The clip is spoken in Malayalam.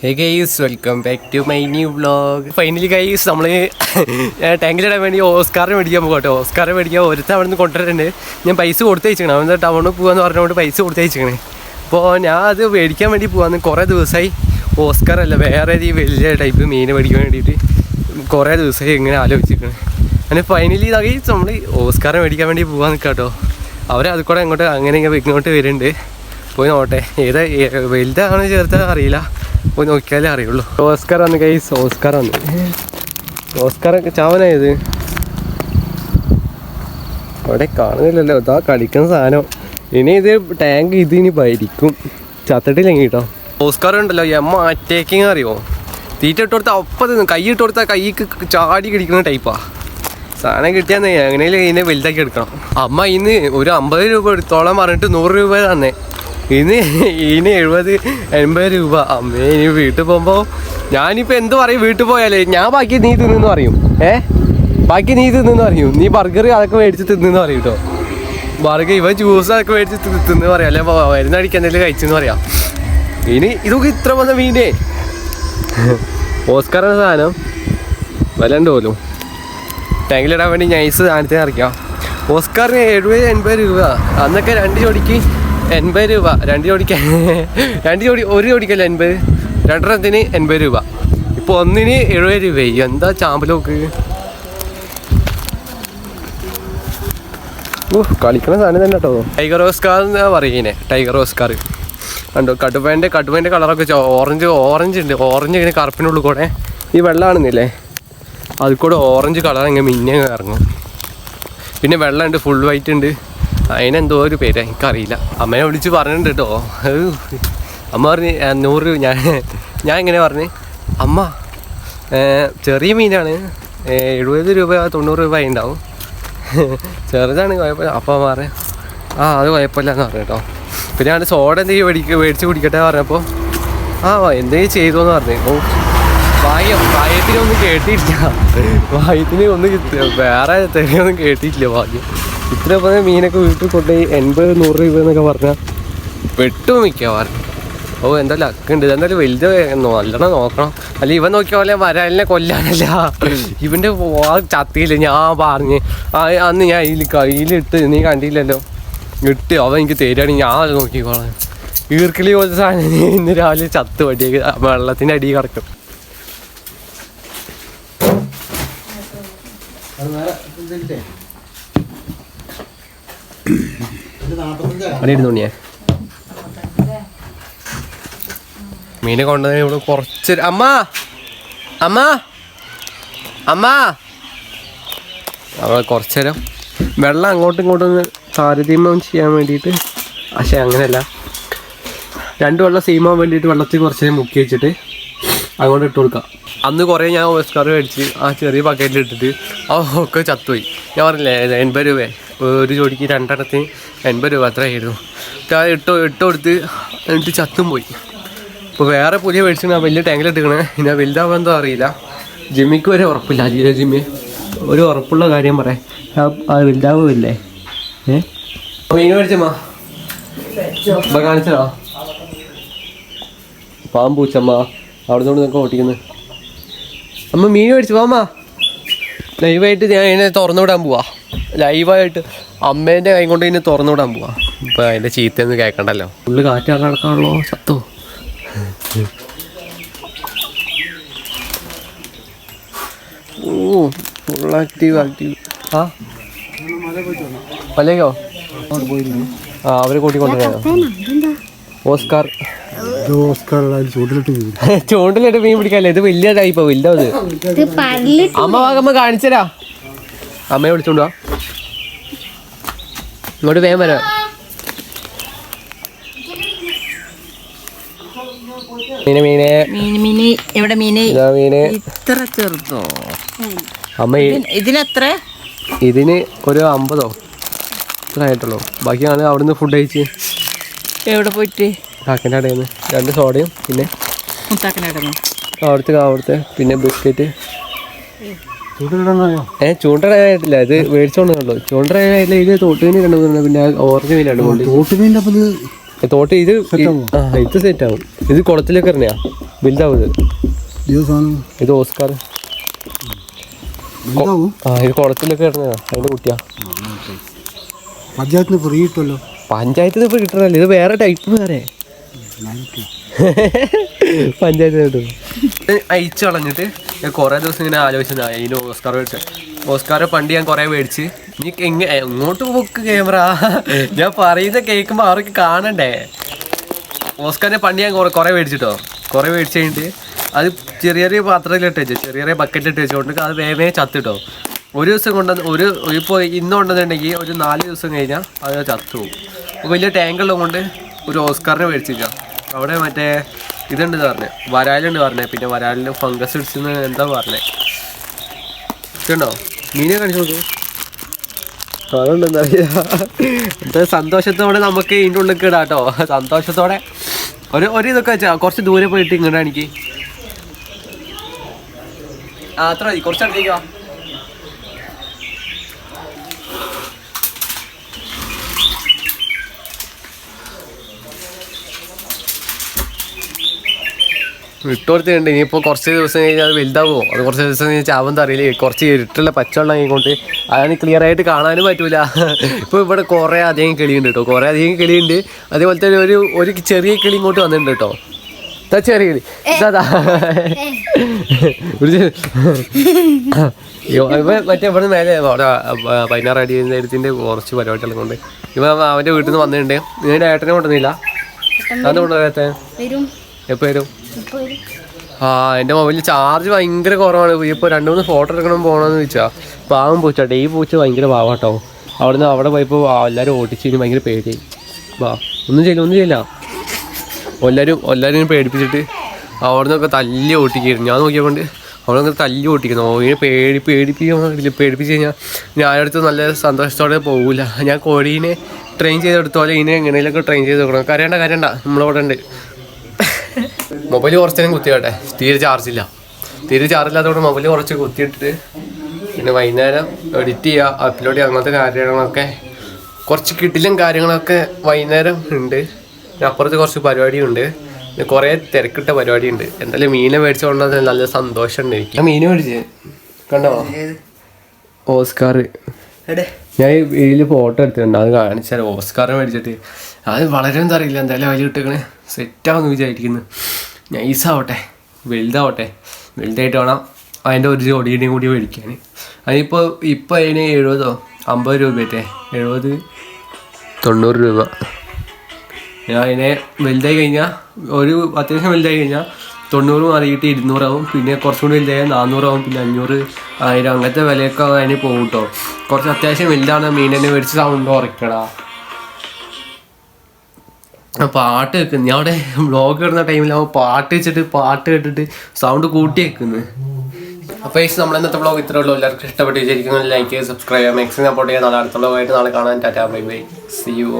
Hey guys, welcome back to my new vlog. Finally guys, നമ്മൾ ടാങ്കിലിടാൻ വേണ്ടി ഓസ്കാറിനെ മേടിക്കാൻ പോകട്ടെ. ഓസ്കാറിനെ മേടിക്കാൻ ഒരുത്ത അവിടെ നിന്ന് കൊണ്ടുവരുന്നുണ്ട്. ഞാൻ പൈസ കൊടുത്തയച്ചിരിക്കണം. അവൻ ടൗണിൽ പോകാമെന്ന് പറഞ്ഞുകൊണ്ട് പൈസ കൊടുത്തയച്ചിരിക്കണേ. അപ്പോൾ ഞാൻ അത് മേടിക്കാൻ വേണ്ടി പോകാമെന്ന് കുറേ ദിവസമായി. ഓസ്കാറല്ല, വേറെ ഈ വലിയ ടൈപ്പ് മീൻ മേടിക്കാൻ വേണ്ടിയിട്ട് കുറേ ദിവസമായി ഇങ്ങനെ ആലോചിച്ചിരിക്കണേ. അങ്ങനെ ഫൈനലി ഇതായി നമ്മൾ ഓസ്കാറിനെ മേടിക്കാൻ വേണ്ടി പോകാൻ നിൽക്കാം കേട്ടോ. അവരത് കൂടെ അങ്ങോട്ട് അങ്ങനെ ഇങ്ങോട്ട് വരുന്നുണ്ട്. പോയി നോട്ടെ, ഏതാ വലുതാണ് ചേർത്താൽ അറിയില്ല, പോയി നോക്കിയാലേ അറിയുള്ളൂ. ഓസ്കാർ വന്ന് ഗൈസ്, ഓസ്കാർ വന്ന്. ഓസ്കാറൊക്കെ ചാവനായത് അവിടെ കാണുന്നില്ലല്ലോ. ഇതാ കളിക്കുന്ന സാധനം. ഇനി ഇത് ടാങ്ക് ഇതിനി ഭരിക്കും, ചത്തിട്ടില്ലെങ്കിൽ കേട്ടോ. ഓസ്കാർ ഉണ്ടല്ലോ എമ്മ അറ്റാക്കിങ് അറിയുമോ? തീറ്റ ഇട്ട് കൊടുത്താൽ ഒപ്പം തിന്നും, കൈ ഇട്ട് കൊടുത്താൽ കൈക്ക് ചാടി കടിക്കുന്ന ടൈപ്പാ. സാധനം കിട്ടിയാൽ എങ്ങനെയും ഇതിനെ വലുതാക്കി എടുക്കണം. അമ്മ ഇന്ന് ഒരു 50 രൂപ എടുത്തോളം പറഞ്ഞിട്ട് 100 രൂപ തന്നെ. ഇനി 70-80 രൂപ. അമ്മേ, ഇനി വീട്ടിൽ പോകുമ്പോൾ ഞാനിപ്പോൾ എന്ത് പറയും? വീട്ടിൽ പോയാലേ ഞാൻ ബാക്കി നീ തിന്നെന്ന് പറയും. ബാക്കി നീ തിന്നെന്ന് പറയും. നീ ബർഗർ അതൊക്കെ മേടിച്ച് തിന്നെന്ന് പറയും കേട്ടോ. ബർഗർ ഇവൻ ജ്യൂസ് അതൊക്കെ മേടിച്ച് തിന്ന് പറയാം, അല്ലെ മരുന്നടിക്കാൻ എന്തെങ്കിലും കഴിച്ചെന്ന് പറയാം. ഇനി ഇതൊക്കെ ഇത്ര വന്ന മീനേ. ഓസ്കാറിൻ്റെ സാധനം വില ഉണ്ട് പോലും. ടാങ്കിലിടാൻ വേണ്ടി നൈസ് സാധനത്തിന് ഇറക്കാം. ഓസ്കാറിന് 70-80 രൂപ. അന്നൊക്കെ 2 ജോഡിക്ക് 80 രൂപ. 2 ജോഡിക്ക് 2 ജോഡി, 1 ജോഡിക്കല്ല 80, 2 80 രൂപ. ഇപ്പോൾ ഒന്നിന് 70 രൂപയായി. എന്താ ചാമ്പലോക്ക്. കളിക്കണ സാധനം തന്നെ കേട്ടോ. ടൈഗർ ഓസ്കാർ എന്നാ പറയുന്നേ. ടൈഗർ ഓസ്കാർ കണ്ടോ. കടുവേൻ്റെ കളറൊക്കെ ഓറഞ്ച് ഉണ്ട്. ഓറഞ്ച് ഇങ്ങനെ കറുപ്പിനുള്ളിൽ കൂടെ ഈ വെള്ളമാണെന്നില്ലേ, അതിൽ കൂടെ ഓറഞ്ച് കളർ ഇങ്ങനെ മിന്നെ ഇറങ്ങും. പിന്നെ വെള്ളമുണ്ട്, ഫുൾ വൈറ്റ് ഉണ്ട്. അതിനെന്തോ ഒരു പേര് എനിക്കറിയില്ല. അമ്മയെ വിളിച്ച് പറഞ്ഞിട്ടുണ്ട് കേട്ടോ. അമ്മ പറഞ്ഞ് 100 രൂപ. ഞാൻ ഇങ്ങനെ പറഞ്ഞ്, അമ്മ ചെറിയ മീനാണ്, 70 രൂപ 90 രൂപ ഉണ്ടാവും, ചെറുതാണ് കുഴപ്പമില്ല. അപ്പം അമ്മ പറഞ്ഞ അത് കുഴപ്പമില്ല എന്ന് പറഞ്ഞു കേട്ടോ. പിന്നെ ഞാൻ സോഡ എന്തെങ്കിലും മേടിച്ച് കുടിക്കട്ടെ പറഞ്ഞപ്പോൾ എന്തെങ്കിലും ചെയ്തോന്ന് പറഞ്ഞു. വായത്തിനൊന്നും കേട്ടിട്ടില്ല. വായത്തിന് ഒന്നും വേറെ തെളിയൊന്നും കേട്ടിട്ടില്ല. ഭാഗ്യം ഇത്ര പറഞ്ഞ മീനൊക്കെ വീട്ടിൽ കൊണ്ടുപോയി 80-100 രൂപ എന്നൊക്കെ പറഞ്ഞാൽ വെട്ടും മിക്കവാറും. എന്താ ലക്കുണ്ട്. എന്തായാലും വലുത് നല്ലോണം നോക്കണം. അല്ല ഇവൻ നോക്കിയ പോലെ വരാലിനെ കൊല്ലാനല്ല, ഇവൻ്റെ ചത്തിയില്ല. ഞാൻ പറഞ്ഞ് അന്ന് ഞാൻ കയ്യിലിട്ട് നീ കണ്ടില്ലല്ലോ, ഇട്ട് അവൻ എനിക്ക് തരികയാണെങ്കിൽ ഞാൻ അത് നോക്കിക്കോളാം. ഈർക്കിളി പോലത്തെ സാധനം ഇന്ന് രാവിലെ ചത്ത് വടിയേക്ക് വെള്ളത്തിൻ്റെ അടിയിൽ കിടക്കും. മീനെ കൊണ്ടുവന്ന് ഇവിടെ കുറച്ച് അമ്മ അവൾ കുറച്ചു നേരം വെള്ളം അങ്ങോട്ടും ഇങ്ങോട്ടും താരതമ്യം ചെയ്യാൻ വേണ്ടിയിട്ട്. പക്ഷെ അങ്ങനെയല്ല, 2 വെള്ളം സെയിമാൻ വേണ്ടിയിട്ട് വെള്ളത്തിൽ കുറച്ച് നേരം മുക്കി വെച്ചിട്ട് അങ്ങോട്ട് ഇട്ട് കൊടുക്കാം. അന്ന് കുറേ ഞാൻ ഓസ്കാർ മേടിച്ച് ആ ചെറിയ ബക്കറ്റിൽ ഇട്ടിട്ട് ഒക്കെ ചത്തുപോയി. ഞാൻ പറഞ്ഞില്ലേ 80 രൂപ 1 ജോഡിക്ക്, 2 എണ്ണത്തിന് 80 രൂപ അത്രയായിരുന്നു. ഇട്ട് കൊടുത്ത് എന്നിട്ട് ചത്തും പോയി. ഇപ്പോൾ വേറെ പുതിയ മേടിച്ചാണ് വലിയ ടാങ്കിലിട്ടിക്കണേ. പിന്നെ വലുതാവാൻ എന്തോ അറിയില്ല. ജിമ്മിക്ക് വരെ ഉറപ്പില്ല. ജിമ്മി ഒരു ഉറപ്പുള്ള കാര്യം പറയാം, അത് വലുതാവില്ലേ. മീൻ മേടിച്ചമ്മ ഇപ്പം കാണിച്ചോ പാമ്പൂച്ചമ്മ അവിടെ നിന്ന് നിന്നൊക്കെ ഓട്ടിക്കുന്നത്. അമ്മ മീൻ മേടിച്ചു പോമ്മ. ലൈവായിട്ട് ഞാൻ ഇതിനെ തുറന്നു വിടാൻ പോവാ. ലൈവായിട്ട് അമ്മേൻ്റെ കൈ കൊണ്ട് ഇതിനെ തുറന്നു വിടാൻ പോവാ. ഇപ്പം അതിൻ്റെ ചീത്തയൊന്നും കേൾക്കണ്ടല്ലോ. ഫുള്ള് കാറ്റാണ് നടക്കാണല്ലോ. ചത്തോ ഫുൾ ആക്റ്റീവ്. മലയോ അവരെ കൂട്ടിക്കൊണ്ടുവരാനോ? ഓസ്കാർ ചൂണ്ടിലിട്ട് മീൻ പിടിക്കാല്ലേ. ഇത് വലിയ ടൈപ്പാ, വലുതാ. അമ്മ ഭാഗമ്മ കാണിച്ചരാ. അമ്മയെ വിളിച്ചോണ്ട് വാ, ഇങ്ങോട്ട് വേഗം വരാം. അമ്മ ഇതിന് ഒരു 50 ഇത്ര ആയിട്ടുള്ളൂ. ബാക്കിയാണ് അവിടുന്ന് ഫുഡ് കഴിച്ച്. എവിടെ പോയിട്ട്? കാക്കൻ്റെ കടയിൽ നിന്ന് 2 സോഡയും പിന്നെ അവിടുത്തെ പിന്നെ ബിസ്ക്കറ്റ്. ചൂണ്ടടാനായിട്ടില്ല, ഇത് മേടിച്ചോണ്ടോ. ചൂണ്ടടാനായിട്ടില്ല. ഇത് തോട്ടുമീൻ കണ്ടു, പിന്നെ ഓറഞ്ച് മീനാണ്. തോട്ട് ഇത് സെറ്റ് ആവും. ഇത് കുളത്തിലൊക്കെ ഇറങ്ങിയാ വലുതാവും ഇത് ഓസ്കാർ. ഇത് കുളത്തിലൊക്കെ ഇടുന്നതാ അതിൻ്റെ കുട്ടിയാ. പഞ്ചായത്തിന് ഫ്രീ കിട്ടുമല്ലോ. പഞ്ചായത്തിൽ ഇപ്പോൾ കിട്ടണല്ലോ, ഇത് വേറെ ടൈപ്പ് വേറെ പഞ്ചായത്ത് കിട്ടും. അയച്ചു കളഞ്ഞിട്ട് ഞാൻ കുറേ ദിവസം ഇങ്ങനെ ആലോചിച്ചതാ അതിന് ഓസ്കാർ മേടിച്ച. ഓസ്കാറെ പണ്ട് ഞാൻ കുറേ മേടിച്ച്. ഇനി എങ്ങോട്ട് പോക്ക് ക്യാമറ, ഞാൻ പറയുന്ന കേൾക്കുമ്പോൾ അവർക്ക് കാണണ്ടേ. ഓസ്കാറിനെ പണ്ട് ഞാൻ കുറേ മേടിച്ചിട്ടോ. കുറേ മേടിച്ച് കഴിഞ്ഞിട്ട് അത് ചെറിയ ചെറിയ പാത്രത്തിലിട്ട് വെച്ചു, ചെറിയ ചെറിയ ബക്കറ്റിലിട്ട് വെച്ചുകൊണ്ട് അത് വേഗം ചത്തിട്ടോ. ഒരു ദിവസം കൊണ്ടുവന്ന് ഇപ്പോൾ ഇന്ന് കൊണ്ടുവന്നിട്ടുണ്ടെങ്കിൽ ഒരു 4 ദിവസം കഴിഞ്ഞാൽ അത് ചത്തു പോകും. അപ്പോൾ വലിയ ടാങ്കുള്ളത് കൊണ്ട് ഒരു ഓസ്കാറിനെ മേടിച്ചിരിക്കാം. അവിടെ മറ്റേ ഇതുണ്ട് പറഞ്ഞത്, വരാലുണ്ട് പറഞ്ഞത്. പിന്നെ വരാലിന് ഫംഗസ് ഇടിച്ചെന്ന് എന്താ പറഞ്ഞത്. ഇതുണ്ടോ മീനെ കാണിച്ചു നോക്ക്. അതുകൊണ്ട് എന്താ പറയുക, എന്താ സന്തോഷത്തോടെ നമുക്ക് ഇതിൻ്റെ ഉള്ളിൽ ഇടാം കേട്ടോ. സന്തോഷത്തോടെ ഒരു ഇതൊക്കെ വെച്ചാൽ കുറച്ച് ദൂരെ പോയിട്ട് ഇങ്ങോട്ട് എനിക്ക് അത്ര മതി, കുറച്ചടുത്തേക്കാ. വിട്ടുകൊടുത്തിട്ടുണ്ട്. ഇനിയിപ്പോൾ കുറച്ച് ദിവസം കഴിഞ്ഞാൽ അത് വലുതാവുമോ, അത് കുറച്ച് ദിവസം കഴിഞ്ഞാൽ ചാവെന്ന് അറിയില്ലേ. കുറച്ച് ഇരുട്ടുള്ള പച്ചവെള്ളം ആയിക്കൊണ്ട് അതാണ് ക്ലിയർ ആയിട്ട് കാണാനും പറ്റൂല. ഇപ്പോൾ ഇവിടെ കുറേ അധികം കിളിയുണ്ട് കേട്ടോ, കുറേ അധികം കിളിയുണ്ട്. അതേപോലെ തന്നെ ഒരു ചെറിയ കിളി ഇങ്ങോട്ട് വന്നിട്ടുണ്ട് കേട്ടോ. ചെറിയ കിളി ഇതാ മറ്റേ ഇവിടെ മേലെ അവിടെ 16 അടി നേരത്തിൻ്റെ കുറച്ച് പരിപാടികളെ കൊണ്ട് ഇവ അവൻ്റെ വീട്ടിൽ നിന്ന് വന്നിട്ടുണ്ട്. ഇതിൻ്റെ ഏട്ടനെ കൊണ്ടുവന്നില്ല. അത് കൊണ്ടുവരാത്ത എപ്പോൾ വരും? എൻ്റെ മൊബൈലിൽ ചാർജ് ഭയങ്കര കുറവാണ്. ഇപ്പോൾ 2-3 ഫോട്ടോ എടുക്കണം പോകണമെന്ന് വെച്ചാൽ പാവം പൂച്ചാട്ടെ. ഈ പൂച്ച ഭയങ്കര പാവാട്ടോ. അവിടെ പോയപ്പോൾ എല്ലാവരും ഓടിച്ച് കഴിഞ്ഞ് ഭയങ്കര പേടിയായി. ഒന്നും ചെയ്യില്ല. എല്ലാവരും പേടിപ്പിച്ചിട്ട് അവിടെ നിന്നൊക്കെ തല്ലി ഓട്ടിക്കായിരുന്നു. ഞാൻ നോക്കിയതുകൊണ്ട് അവിടെ നിന്ന് തല്ലി ഓട്ടിക്കുന്നു. ഇതിനെ പേടിപ്പിച്ച് കഴിഞ്ഞാൽ ഞാനടുത്ത് നല്ല സന്തോഷത്തോടെ പോകില്ല. ഞാൻ കോഴീനെ ട്രെയിൻ ചെയ്തെടുത്തോലെ ഇതിനെ എങ്ങനെയൊക്കെ ട്രെയിൻ ചെയ്ത് കൊടുക്കണം. കരയണ്ട നമ്മളവിടെ ഉണ്ട്. മൊബൈൽ കുറച്ച് നേരം കുത്തിയാട്ടെ, തീരെ ചാർജില്ലാത്തതുകൊണ്ട് മൊബൈൽ കുറച്ച് കുത്തിയിട്ടിട്ട് പിന്നെ വൈകുന്നേരം എഡിറ്റ് ചെയ്യുക, അപ്ലോഡ് ചെയ്യുക, അങ്ങനത്തെ കാര്യങ്ങളൊക്കെ കുറച്ച് കിടിലൻ കാര്യങ്ങളൊക്കെ വൈകുന്നേരം ഉണ്ട്. പിന്നെ അപ്പുറത്ത് കുറച്ച് പരിപാടിയുണ്ട്, പിന്നെ കുറേ തിരക്കിട്ട പരിപാടിയുണ്ട്. എന്തായാലും മീനെ മേടിച്ചുകൊണ്ടത് നല്ല സന്തോഷമുണ്ട് എനിക്ക്. ഞാൻ മീനെ മേടിച്ച് കണ്ടോ, ഓസ്കാർ. ഞാൻ ഇതിൽ ഫോട്ടോ എടുത്തിട്ടുണ്ട്, അത് കാണിച്ചാൽ ഓസ്കാർ മേടിച്ചിട്ട് അത് വളരെ എന്താ അറിയില്ല. എന്തായാലും വലിയ കിട്ടേക്കണേ സെറ്റാവെന്ന് വിചാരിക്കുന്നു. നൈസാവട്ടെ, വലുതായിട്ട് വേണം അതിൻ്റെ ഒരു ജോഡിയുടെയും കൂടി മേടിക്കാൻ. അതിനിപ്പോൾ അതിന് 70-50 രൂപയറ്റേ, 70-90 രൂപ. ഞാൻ അതിനെ വലുതായി കഴിഞ്ഞാൽ അത്യാവശ്യം വലുതായി കഴിഞ്ഞാൽ 90 മാറിയിട്ട് 200 ആവും. പിന്നെ കുറച്ചും കൂടി വലുതായാൽ 400 ആവും. പിന്നെ 500, 1000 അങ്ങനത്തെ വിലയൊക്കെ അതിന് പോകും കേട്ടോ. കുറച്ച് അത്യാവശ്യം വലുതാണ് മീനിനെ മേടിച്ച് സൗണ്ട് ഉറക്കടാ. പാട്ട് വെക്കുന്നു. ഞാൻ അവിടെ വ്ളോഗ് ഇടുന്ന ടൈമിലാവും പാട്ട് കേട്ടിട്ട് സൗണ്ട് കൂട്ടി വെക്കുന്നത്. അപ്പോൾ നമ്മൾ ഇന്നത്തെ വ്ളോഗ് ഇത്രേ ഉള്ളൂ. എല്ലാവർക്കും ഇഷ്ടപ്പെട്ട് വിചാരിക്കുന്നു. ലൈക്ക് ചെയ്ത് സബ്സ്ക്രൈബ് ചെയ്യാം, മാക്സിമം സപ്പോർട്ട് ചെയ്യാം. നാളെ അടുത്ത വ്ളോഗായിട്ട് നാളെ കാണാൻ. Tata, bye bye, see U.